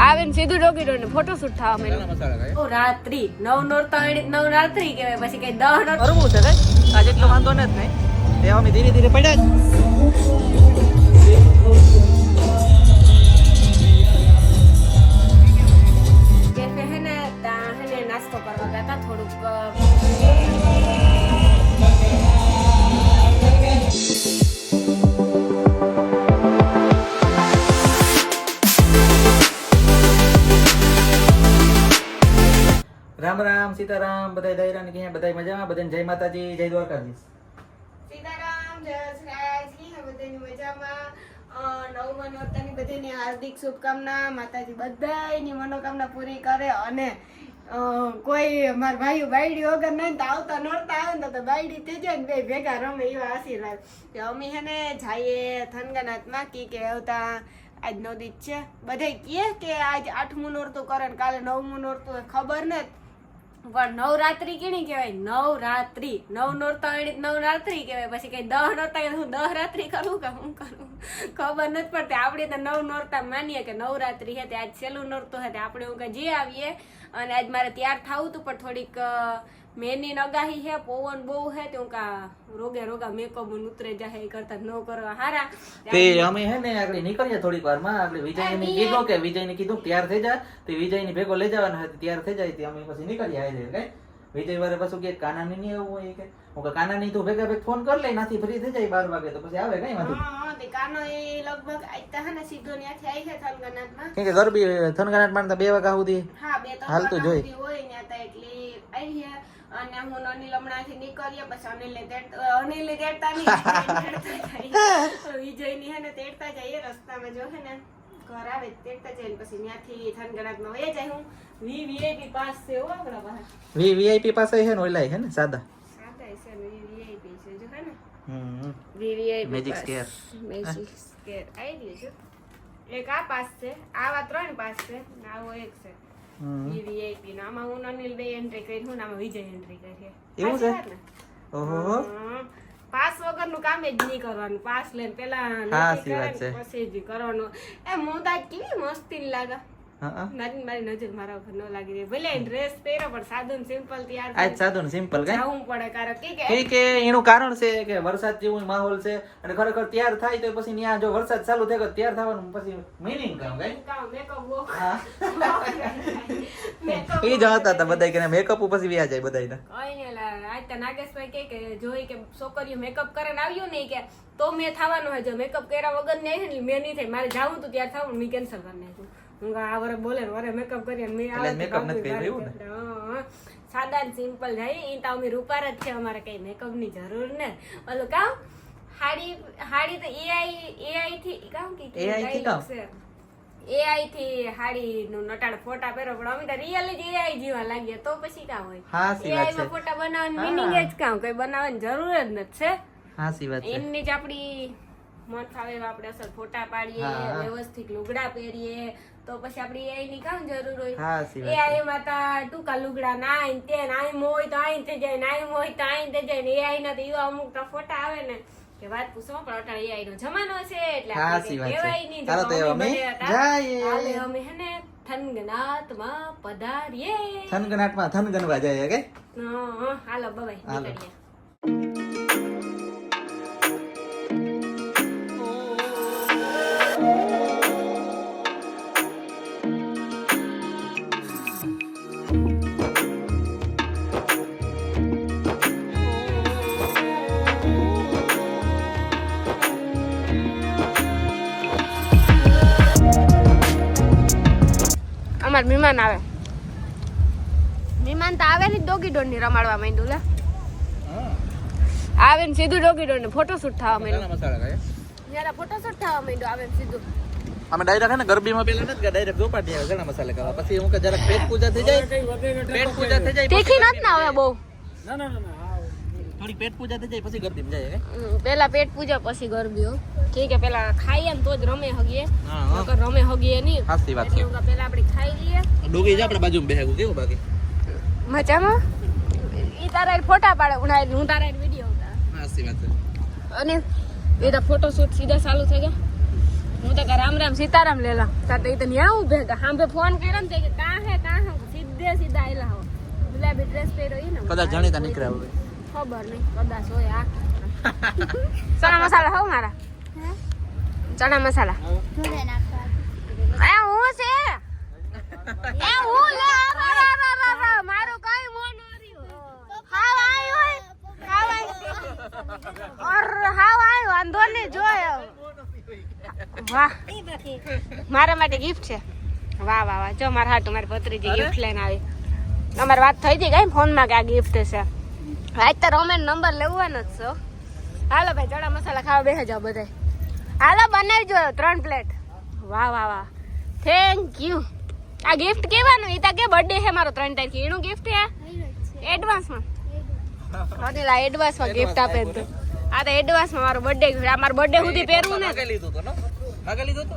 આવે ને સીધું ડોગી ડોર ને ફોટોશૂટ થવા માંડ્યું. રાત્રિ 9 નવરાત્રી કહેવાય, પછી કઈ 10 નોર કરવું છે કઈ આજે એટલો વાંધો ન જ નહીં. તે અમે ધીરે ધીરે પડ્યા જ. કેફે હે ને ત્યાં હે ને નાસ્તો કરવા ગયા હતા થોડુંક. રામ રામ સીતારામ બધાય દાયરા ને કે બધાય મજામાં બધાને જય માતાજી જય દ્વારકાધીશ. સીતારામ જય શ્રી બધાની મજામાં. નવમા નોરતાની બધાની હાર્દિક શુભકામના. માતાજી બધાયની મનોકામના પૂરી કરે. અને કોઈ મારા ભાઈઓ બાયડી વગર નહીં તો આવતા નોરતા આવે ને તો બાયડી થઈ જાય ને બે ભેગા રમે એવા આશીર્વાદ. અમે હે ને જઈએ થનગનાથમાં કે આવતા આજ 9 દિવસ છે. બધા કહે કે આજ 8મું નોરતું કરે ને કાલે 9મું નોરતું ખબર નથી, પણ નવરાત્રી કેની કહેવાય? નવરાત્રી 9 નોરતા નવરાત્રી કહેવાય. પછી કઈ 10 નોરતા હું 10 રાત્રી કરું કે હું કરું ખબર નથી પડતી. આપણે તો 9 નોરતા માનીએ કે નવરાત્રી હે તે આજ છેલ્લું નોરતું હે તે આપણે હું જે આવીએ. અને આજ મારે તૈયાર થવું હતું પણ થોડીક મેની નગાહી હે, પવન બહુ હે તો કા રોગા મેકઅપ ઉતરે જાય એ કરતા ન કરવા હારા. તે અમે હે ને આગળ નીકળીએ થોડીક વારમાં. આપણે વિજયને કીધું કે વિજયને કીધું તૈયાર થઈ જા, તો વિજયની ભેગો લઈ જવાનો હતો. તૈયાર થઈ જાય તે અમે પછી નીકળીએ આવીએ કઈ. વિજય વારે પાછું કે કાનાની નહીં આવું હોય કે હું કે કાનાની તું ભેગા ભેગ ફોન કરી લે, નાથી ફ્રી થઈ જાય 12 વાગે તો પછી આવે કઈ માંથી. હા તે કાનો એ લગભગ આઈતા હે ને સીધો ન્યાથી આવી છે થનગનાથમાં. કેમ કે ગરબી થનગનાથ માં 2 વાગ્યા સુધી હા 2-3 હાલતું જોઈ હોય ને હતા એટલે આવી. અને હું અનિલ હમણાંથી નીકળીએ પછી અનિલ તેડતા નહીં વિજયની હે ને તેડતા જઈએ રસ્તામાં. જો હે ને ઘર આવે તેડતા જઈએ પછી ત્યાંથી થનગનાથમાં વહી જાય. હું વીઆઈપી પાસ છે હો આપણા પાસે. વીઆઈપી પાસે હે ને ઓલા હે ને સાદા છે ને વીઆઈપી છે જો હે ને વીવીઆઈપી મેજિક સ્કેર આવી ગયું છે. એક આ પાસ છે, આવા 3 પાસ છે ને આવો એક છે વીવીઆઈપી. આમાં હું અનિલ બે એન્ટ્રી કરી, હું આમાં વિજય એન્ટ્રી કરી. એવું છે? ઓહો પાસ વગરનું કામ જ નહીં કરવાનું. પાસ લઈને પેલા પછી જ કરવાનું. એ મોદાજ કેવી મસ્તી લાગે. મારી નજર મારા ઉપર ન લાગી રહી. ભલે ડ્રેસ પહેરો પણ સાદું સિમ્પલ તૈયાર આજ સાદું સિમ્પલ કઈ જવું પડે. કારણ કે એનું કારણ છે કે વરસાદ જેવું માહોલ છે અને ખરેખર તૈયાર થાય તો પછી ત્યાં જો વરસાદ ચાલુ થાય તો તૈયાર થવાનું પછી મીનિંગ કામ કઈ મેકઅપ એ જતા હતા બધા કે મેકઅપ પછી વ્યા જાય બધા. કઈ નહીં આજ તો નાગેશભાઈ કે જોઈ કે છોકરીઓ મેકઅપ કરીને આવ્યું નહીં કે તો મેં થવાનું હોય. જો મેકઅપ કર્યા વગર ને આવી ને મેં નહીં થાય. મારે જાવું તો ત્યાર થવાનું મેં કેન્સલ કરી નાખ્યું. હું આ વરે બોલે વરે મેકઅપ કરી મેં મેકઅપ નથી કર્યું ને સાદા સિમ્પલ જાય. એ તો અમે રૂપાર જ છે, અમારે કઈ મેકઅપ ની જરૂર ને. ઓલું કામ હાડી તો એઆઈ થી કામ કે એઆઈ થી હાડી નું નટાડ ફોટા પહેરો પણ અમે તો રિયલ જ એઆઈ જેવા લાગીએ તો પછી કામ હોય. એઆઈ માં ફોટા બનાવવાનું મીનિંગ જ કામ કઈ બનાવવાની જરૂર જ નથી છે. હાસી વાત છે. એમની જ આપડી મન ફાવે આપણે અસર ફોટા પાડીએ, વ્યવસ્થિત લુગડા પહેરીએ તો પછી આપડી એઆઈ ની કામ જરૂર હોય. એઆઈ માં તો ટૂંકા લુગડા ના આઈ તે આઈ મોય તો આઈ થઈ જાય, નાઈ મોય તો આઈ થઈ જાય. એઆઈ ના તો એવા અમુક તો ફોટા આવે ને કે વાત પૂછો પણ અટાણે એઆઈ નો જમાનો છે એટલે કહેવાય નહીં. અમે હે ને થનગનાથમાં પધારીએ. થનગનાથમાં થનગનવા જાય કે હાલો બાય નીકળીએ. અમાર મહેમાન આવે. મહેમાન તો આવે ને ડોગી ડોર ની રમાડવા માંડ્યું. લે આવે ને સીધું ડોગી ડોર ને ફોટોશૂટ થવા માંડ્યું. જરા ફોટોશૂટ થવા માંડ્યું આવે સીધું. અમે ડાયરેક્ટ હે ને ગરબીમાં પેલા નથી ડાયરેક્ટ ચોપાટી આવે ઘણા મસાલા ખાવા. પછી હું કે જરા પેટ પૂજા થઈ જાય, પેટ પૂજા થઈ જાય તીખી નથી ના આવે બહુ. ના થોડી પેટ પૂજા થઈ જાય પછી ગરબીમાં જાય. પેલા પેટ પૂજા પછી ગરબી હો. ઠીક હે પેલા ખાઈએ ને તો જ રમે હગીએ. નકર રમે હગીએ નહીં. સાચી વાત છે. પેલા આપણે ખાઈ લઈએ. ડોગી જ આપણા બાજુમાં બેહવું કેવું બાકી મજામાં. ઈ તારા ફોટા પાડે ઉણાય, હું તારા વિડિયો ઉતાર. સાચી વાત છે. અને એ તો ફોટોશૂટ સીધા ચાલુ થઈ ગયા. હું તો કે રામ રામ સીતારામ લેલા તાર તો ઈ તો ન્યા ઉભે કે હાંભે ફોન કર્યો ને તે કે કા હે સીધે આયલા હો ગુલાબી ડ્રેસ પહેર્યો ઈ ને કદાચ જાણીતા નીકળ્યા હોય ખબર નહીં કદાચ હોય આ ચણા મસાલા હો મારા ચણા મસાલા હું છે હું લે મારું કઈ મોન હાવ આયો વાંધો નહીં જોયો વાહ મારા માટે ગિફ્ટ છે વાહ જો મારા હાટુ મારી ભત્રીજી ગિફ્ટ લઈને આવી અમારી વાત થઈ હતી કઈ ફોનમાં કે આ ગિફ્ટ છે આજ તો રોમેન નંબર લેવાનો જ છો હાલો ભાઈ ચણા મસાલા ખાવા બેસી જાઓ બધા હાલો બનાવજો 3 પ્લેટ વાહ થેન્ક યુ આ ગિફ્ટ કેવાનું ઈ તા કે બર્થડે છે મારો 3 તારીખે એનું ગિફ્ટ છે એડવાન્સમાં અનિલા એડવાન્સમાં ગિફ્ટ આપે તો આ તો એડવાન્સમાં મારો બર્થડે આ મારો બર્થડે સુધી પહેરવું ને આગળ લીધું તો ને આગળ લીધું તો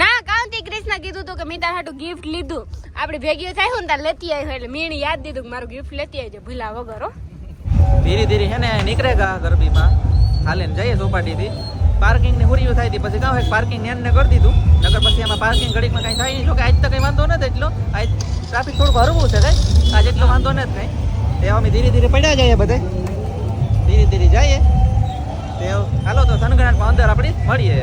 ના કાંતિ કૃષ્ણ કીધું તું કે મેં તાર હાટું ગિફ્ટ લીધું આપણે ભેગી થાય ને તાર લેતી આવી એટલે મેં યાદ દીધું કે મારું ગિફ્ટ લેતી આવજો ભૂલા વગર હો ધીરે ધીરે હે ને નીકળેગા ગરબીમાં હાલીને જઈએ સોપાટીથી પાર્કિંગ ને હુરીયું થાય હતી પછી કાં હોય પાર્કિંગ ને કરી દીધું નગર પછી આમાં પાર્કિંગ ઘડીકમાં કાંઈ થાય નહીં જો કે આજ તો કંઈ વાંધો નથી એટલો આજ ટ્રાફિક થોડુંક હરવું છે કાંઈ આજ એટલો વાંધો નથી કાંઈ તે અમે ધીરે ધીરે પડ્યા જઈએ બધે ધીરે ધીરે જઈએ તે હાલો તો સનગણાટમાં અંદર આપણે મળીએ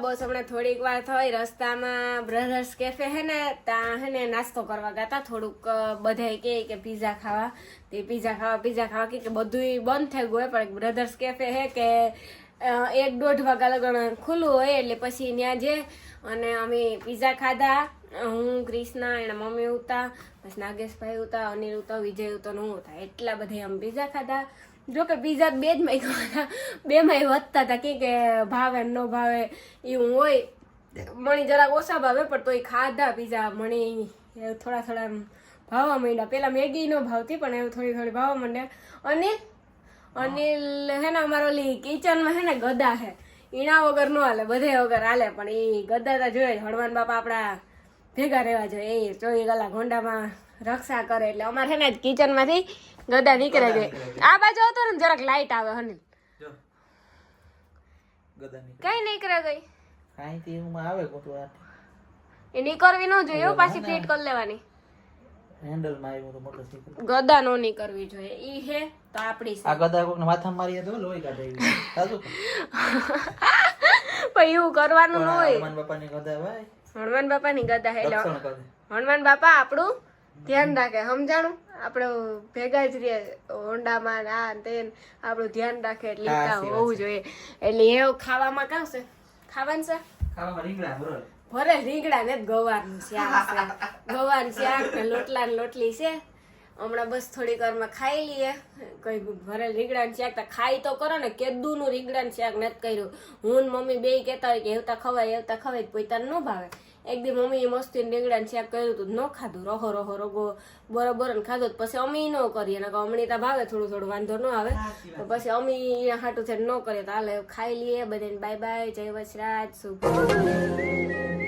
બસ હમણાં થોડીક વાર થઈ રસ્તામાં બ્રધર્સ કેફે હે ને ત્યાં હે ને નાસ્તો કરવા ગયા હતા થોડુંક બધાય કે પીઝા ખાવા તે પીઝા ખાવા કે બધું બંધ થઈ ગયું પણ બ્રધર્સ કેફે હે કે 1-1.5 વાગ્યા લગન ખુલ્લું હોય એટલે પછી ત્યાં જે અને અમે પીઝા ખાધા હું કૃષ્ણા એના મમ્મી ઉતા પછી નાગેશભાઈ ઉતા અનિલ ઉતા વિજય ઉતા હું ઉતા એટલા બધા અમે પીઝા ખાધા જો કે પીઝા બે જ માં ખાતા બે માં વધતા હતા કે ભાવે ન ભાવે એવું હોય મણી જરાક ઓછા ભાવે પણ તોય ખાધા પીઝા મણી થોડા ભાવવા માંડ્યા પેલા મેગી નો ભાવતી પણ એવું થોડી ભાવવા માંડ્યા અનિલ હે ને અમારો ઓલી કિચનમાં હે ને ગદા હે ઈણા વગર ન હાલે બધે વગર હાલે પણ એ ગદા તા જોઈએ હનુમાન બાપા આપડા ભેગા રહેવા જોઈએ એ 24 કલાક ઘોંડામાં રક્ષા કરે એટલે અમારે છે ને કિચન માંથી ગદા નીકળે છે આ બાજુ આવતો ને જરાક લાઈટ આવે હનિલ કઈ નીકળે ગઈ કાંઈ હું આવે કોટવા એ નીકળવી ન જોઈએ પાછી ફિટ કરી લેવાની હેન્ડલ માં આવ્યો તો મોટરસાઇકલ ગદા નો નીકળવી જોઈએ ઈ હે તો આપડી આ ગદા કોકને માથામાં મારીએ તો લોહી કાઢે સાચું પણ એવું કરવાનું ન હોય હનુમાન બાપાની ગદા ભાઈ હનુમાન બાપાની ગદા હે હનુમાન બાપા આપણું ધ્યાન રાખે સમજાણું આપણે ભેગા જ રહીએ હોન્ડામાં આ તે આપણું ધ્યાન રાખે એટલે હોવું જોઈએ એટલે એવું ખાવામાં કાં છે ખાવાનું છે ખાવામાં રીંગણા ભરે રીંગણા ને ગવારનું શાક છે ગવાર શાક ને લોટલા ને લોટલી છે હમણાં બસ થોડીક વારમાં ખાઈ લઈએ કઈ ભરેલ રીંગણા શાક તો ખાઈ તો કરો ને કેદું નું રીંગણા શાક નથી કર્યું હું ને મમ્મી બે કહેતા હોય કે એવતા ખવાય પોતાને ન ભાવે એક દી મમ્મીએ મસ્તી રીંગણાને શાક કર્યું હતું ન ખાધું રહો રહો રગો બરોબર ને ખાધું પછી અમી ન કરીએ ને અમણી તા ભાવે થોડું થોડું વાંધો ન આવે તો પછી અમી હાટું છે ન કરીએ તો હાલે ખાઈ લઈએ બધાને બાય બાય જય વચરાજ શુભ